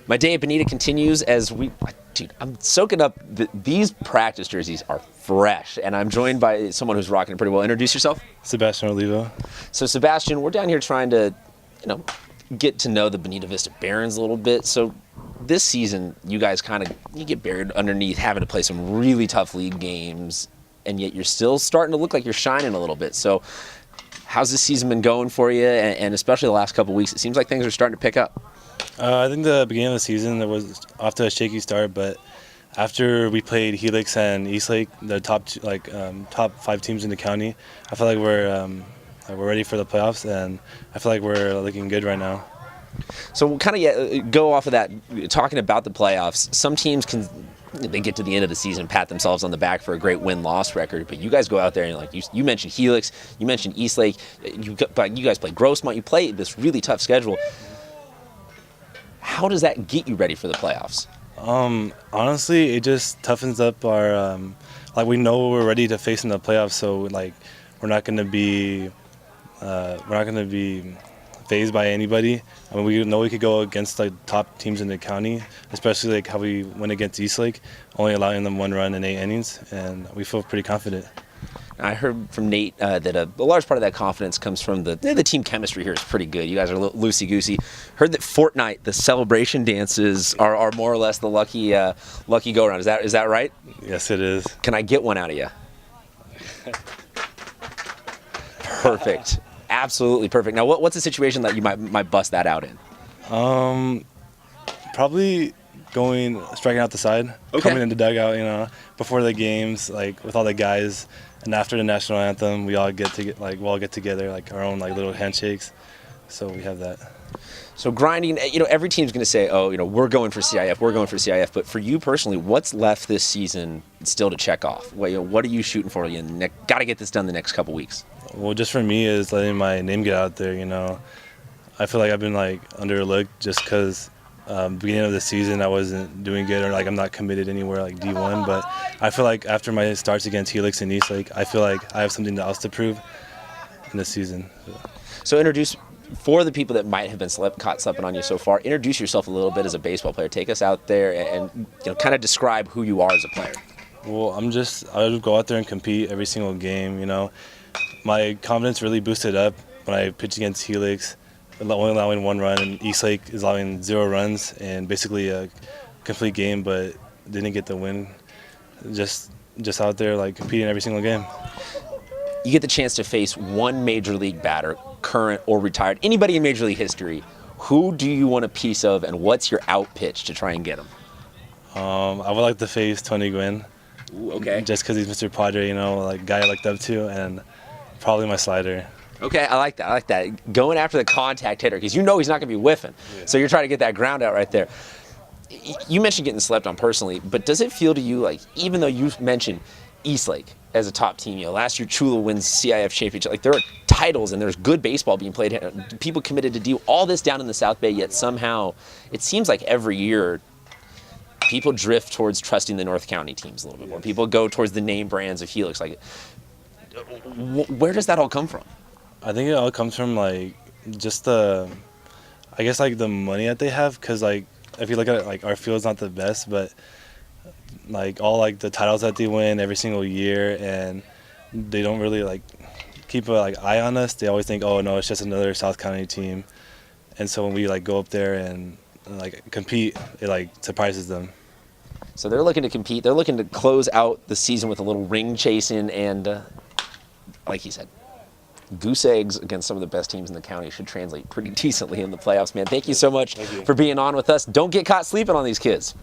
My day at Bonita continues as dude, I'm soaking up. These practice jerseys are fresh, and I'm joined by someone who's rocking it pretty well. Introduce yourself. Sebastian, Olivo. So, Sebastian, we're down here trying to, get to know the Bonita Vista Barons a little bit. So, this season, you guys you get buried underneath having to play some really tough league games, and yet you're still starting to look like you're shining a little bit. So, how's this season been going for you? And especially the last couple of weeks, it seems like things are starting to pick up. I think the beginning of the season it was off to a shaky start, but after we played Helix and Eastlake, the top 5 teams in the county, I feel like we're ready for the playoffs, and I feel like we're looking good right now. So we'll kind of go off of that, talking about the playoffs. Some teams they get to the end of the season and pat themselves on the back for a great win-loss record, but you guys go out there and you mentioned Helix, you mentioned Eastlake, you guys play Grossmont, you play this really tough schedule. How does that get you ready for the playoffs? Honestly, it just toughens up our we know we're ready to face in the playoffs, so we're not going to be phased by anybody. I mean, we know we could go against top teams in the county, especially how we went against Eastlake, only allowing them 1 run in 8 innings, and we feel pretty confident. I heard from Nate that a large part of that confidence comes from the team chemistry here is pretty good. You guys are loosey-goosey. Heard that Fortnite, the celebration dances, are more or less the lucky go-around. Is that right? Yes, it is. Can I get one out of you? Perfect. Absolutely perfect. Now, what's the situation that you might bust that out in? Probably striking out the side, coming in the dugout, before the games, with all the guys, and after the national anthem, we all get together, our own little handshakes. So we have that. So grinding, every team's going to say, we're going for CIF, But for you personally, what's left this season still to check off? What are you shooting for? You got to get this done the next couple weeks. Well, just for me is letting my name get out there. I feel like I've been underlooked just because beginning of the season I wasn't doing good, or I'm not committed anywhere D1. But I feel like after my starts against Helix and Eastlake, I feel like I have something else to prove in this season. So introduce, for the people that might have been caught slipping on you so far, introduce yourself a little bit as a baseball player. Take us out there and kind of describe who you are as a player. Well, I would go out there and compete every single game. My confidence really boosted up when I pitched against Helix, only allowing 1 run, and Eastlake is allowing 0 runs and basically a complete game, but didn't get the win. Just out there competing every single game. You get the chance to face one major league batter, current or retired, anybody in major league history. Who do you want a piece of, and what's your out pitch to try and get him? I would like to face Tony Gwynn. Ooh, okay. Just because he's Mr. Padre, guy I looked up to, and probably my slider. Okay, I like that. Going after the contact hitter, because he's not going to be whiffing. Yeah. So you're trying to get that ground out right there. You mentioned getting slept on personally, but does it feel to you even though you mentioned Eastlake as a top team, last year Chula wins CIF championship, there are titles and there's good baseball being played here, people committed to do all this down in the South Bay, yet somehow it seems like every year people drift towards trusting the North County teams a little bit more. People go towards the name brands of Helix. Where does that all come from? I think it all comes from just the money that they have, because if you look at it, our field's not the best, but all the titles that they win every single year, and they don't really keep a eye on us. They always think, oh no, it's just another South County team, and so when we go up there and compete, it surprises them. So they're looking to compete. They're looking to close out the season with a little ring chasing, and like he said, goose eggs against some of the best teams in the county should translate pretty decently in the playoffs, man. Thank you so much for being on with us. Don't get caught sleeping on these kids.